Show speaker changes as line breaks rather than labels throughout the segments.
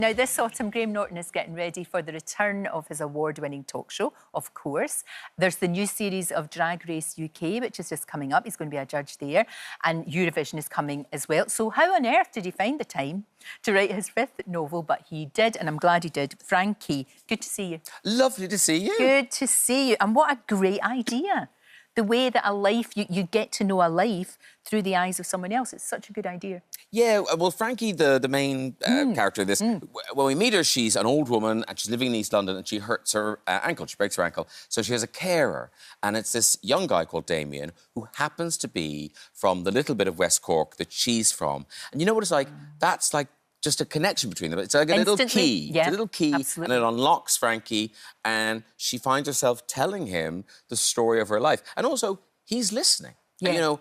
Now, this autumn, Graham Norton is getting ready for the return of his award-winning talk show, of course. There's the new series of Drag Race UK, which is just coming up. He's going to be a judge there. And Eurovision is coming as well. So how on earth did he find the time to write his fifth novel? But he did, and I'm glad he did. Frankie, good to see you.
Lovely to see you.
Good to see you. And what a great idea. The way that a life, you get to know a life through the eyes of someone else. It's such a good idea.
Yeah, well, Frankie, the main character of this, when we meet her, she's an old woman and she's living in East London and she hurts her ankle, she breaks her ankle. So she has a carer. And it's this young guy called Damien who happens to be from the little bit of West Cork that she's from. And you know what it's like? That's like just a connection between them. It's like a little key.
Yeah,
it's a little key,
absolutely.
and it unlocks Frankie, and she finds herself telling him the story of her life. And also, he's listening.
Yeah.
And, you know,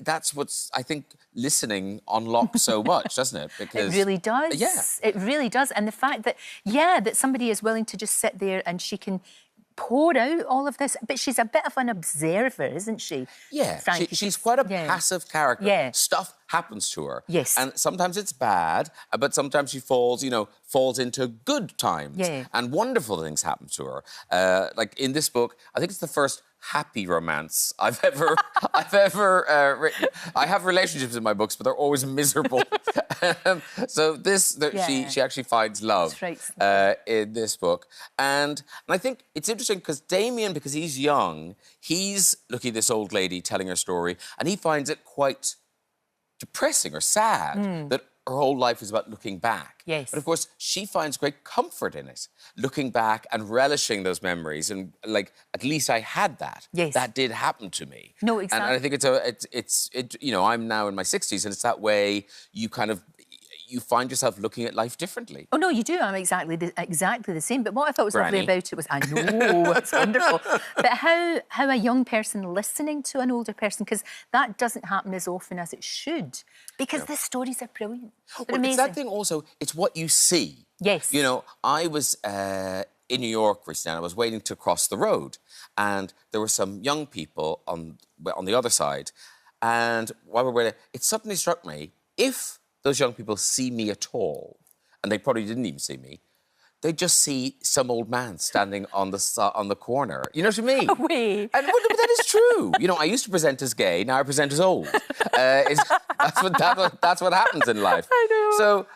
that's what's, I think, listening unlocks so much, doesn't it?
Because it really does.
Yeah.
It really does. And the fact that, yeah, that somebody is willing to just sit there and she can pour out all of this. But she's a bit of an observer, isn't she?
Yeah, she's quite a passive character.
Yeah.
Stuff happens to her.
Yes.
And sometimes it's bad, but sometimes she falls, you know, falls into good times.
Yeah.
And wonderful things happen to her. Like in this book, I think it's the first happy romance I've ever written. I have relationships in my books, but they're always miserable. So she actually finds love in this book. And I think it's interesting because Damien, because he's young, he's looking at this old lady telling her story, and he finds it quite depressing or sad that her whole life is about looking back.
Yes.
But of course, she finds great comfort in it, looking back and relishing those memories. And like, at least I had that.
Yes.
That did happen to me.
No, exactly.
And I think it's you know, I'm now in my 60s, and it's that way you find yourself looking at life differently.
Oh, no, you do. I'm exactly the same. But what I thought was lovely about it was, I know, it's wonderful. But how a young person listening to an older person, because that doesn't happen as often as it should, because the stories are brilliant. They're amazing.
It's that thing also, it's what you see.
Yes.
You know, I was in New York recently, and I was waiting to cross the road, and there were some young people on the other side, and while we were waiting, it suddenly struck me, if those young people see me at all, and they probably didn't even see me, they just see some old man standing on the corner. You know what I mean?
Oui.
And but that is true. You know, I used to present as gay, now I present as old. That's what happens in life.
I know.
So,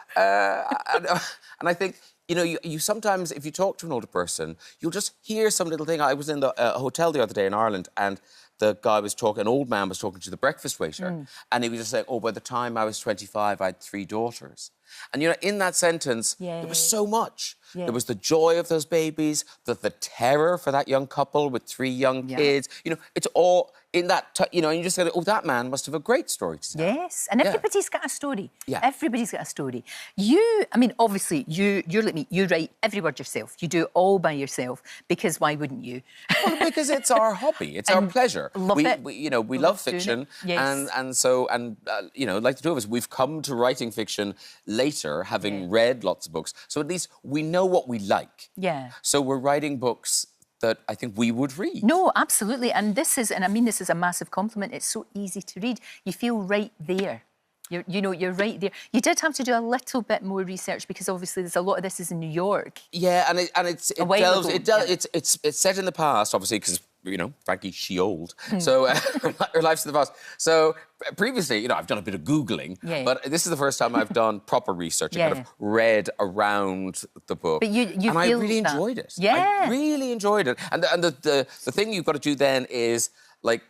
and I think, you know, you sometimes, if you talk to an older person, you'll just hear some little thing. I was in the hotel the other day in Ireland, and the guy was talking, an old man was talking to the breakfast waiter, and he was just saying, oh, by the time I was 25, I had 3 daughters. And, you know, in that sentence, there was so much. Yeah. There was the joy of those babies, the terror for that young couple with 3 young kids. You know, it's all in that, you know, and you just said, oh, that man must have a great story to tell.
Yes, and everybody's got a story.
Yeah.
Everybody's got a story. I mean, obviously, you're like me. You write every word yourself. You do it all by yourself, because why wouldn't you?
Well, because it's our hobby. It's our pleasure.
Love it.
You know, we love fiction.
Yes.
And so, you know, like the two of us, we've come to writing fiction later, having read lots of books. So at least we know what we like.
Yeah.
So we're writing books that I think we would read.
No, absolutely. And this is a massive compliment. It's so easy to read. You feel right there. You're right there. You did have to do a little bit more research, because obviously there's a lot of this is in New York.
Yeah, and it's set in the past, obviously, because, you know, Frankie, she old. So her life's in the past. So previously, you know, I've done a bit of Googling, but this is the first time I've done proper research and kind of read around the book.
But
I really enjoyed it.
Yeah.
I really enjoyed it. And the thing you've got to do then is, like,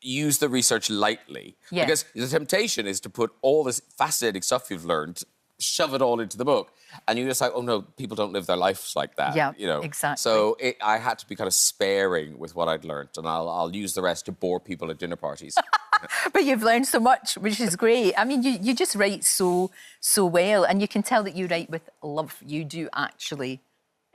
use the research lightly.
Yeah.
Because the temptation is to put all this fascinating stuff you've learned, shove it all into the book, and you're just like, oh no, people don't live their lives like that.
Yeah,
you know?
exactly.
So I had to be kind of sparing with what I'd learned, and I'll use the rest to bore people at dinner parties.
But you've learned so much, which is great. I mean, you just write so well, and you can tell that you write with love. You do actually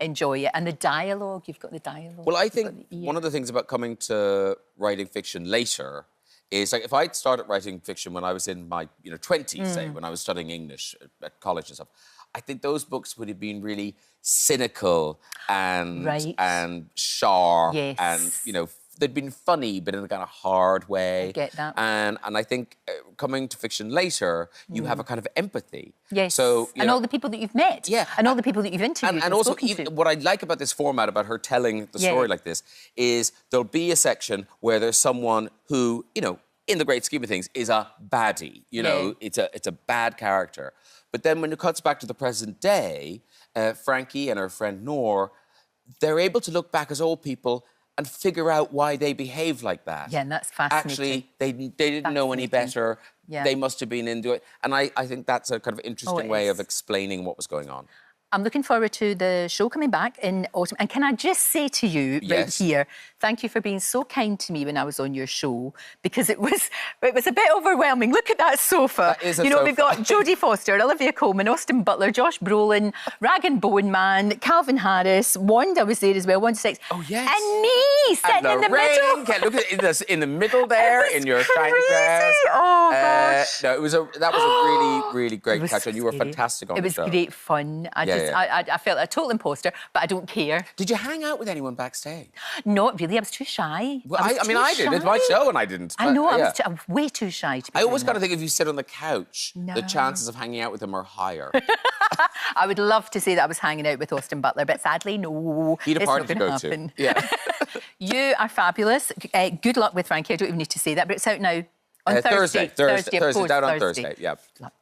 enjoy it. And the dialogue, you've got the dialogue.
Well, I think one of the things about coming to writing fiction later is, like, if I'd started writing fiction when I was in my 20s, say, when I was studying English at college and stuff, I think those books would have been really cynical and sharp and, they'd been funny, but in a kind of hard way.
I get that.
And I think coming to fiction later, you have a kind of empathy.
Yes.
So,
and all the people that you've met.
Yeah.
And all the people that you've interviewed.
And also, what I like about this format, about her telling the story like this, is there'll be a section where there's someone who, you know, in the great scheme of things, is a baddie. You know, it's a bad character. But then when it cuts back to the present day, Frankie and her friend Nor, they're able to look back as old people and figure out why they behave like that.
Yeah, and that's fascinating.
Actually, they didn't know any better.
Yeah.
They must have been into it. And I think that's a kind of interesting way of explaining what was going on.
I'm looking forward to the show coming back in autumn. And can I just say to you right here, thank you for being so kind to me when I was on your show, because it was a bit overwhelming. Look at that sofa.
That is a
you know,
sofa.
We've got Jodie Foster, Olivia Colman, Austin Butler, Josh Brolin, Rag and Bone Man, Calvin Harris, Wanda was there as well, Wanda Six.
Oh, yes.
And me sitting in the middle.
Look at in the middle there in your shiny dress.
Oh, gosh.
No, that was a really, really great catch, and you were fantastic on the show.
It was great fun. I felt a total imposter, but I don't care.
Did you hang out with anyone backstage?
Not really. I was too shy.
Well, I did. It's my show and I didn't.
I know. I was way too shy to be
I always
doing
kind of think if you sit on the couch, the chances of hanging out with them are higher.
I would love to say that I was hanging out with Austin Butler, but sadly, no.
He had a party
to
go
happen.
to. Yeah.
You are fabulous. Good luck with Frankie. I don't even need to say that, but it's out now on Thursday.
Thursday, out on Thursday, yeah.
Good luck.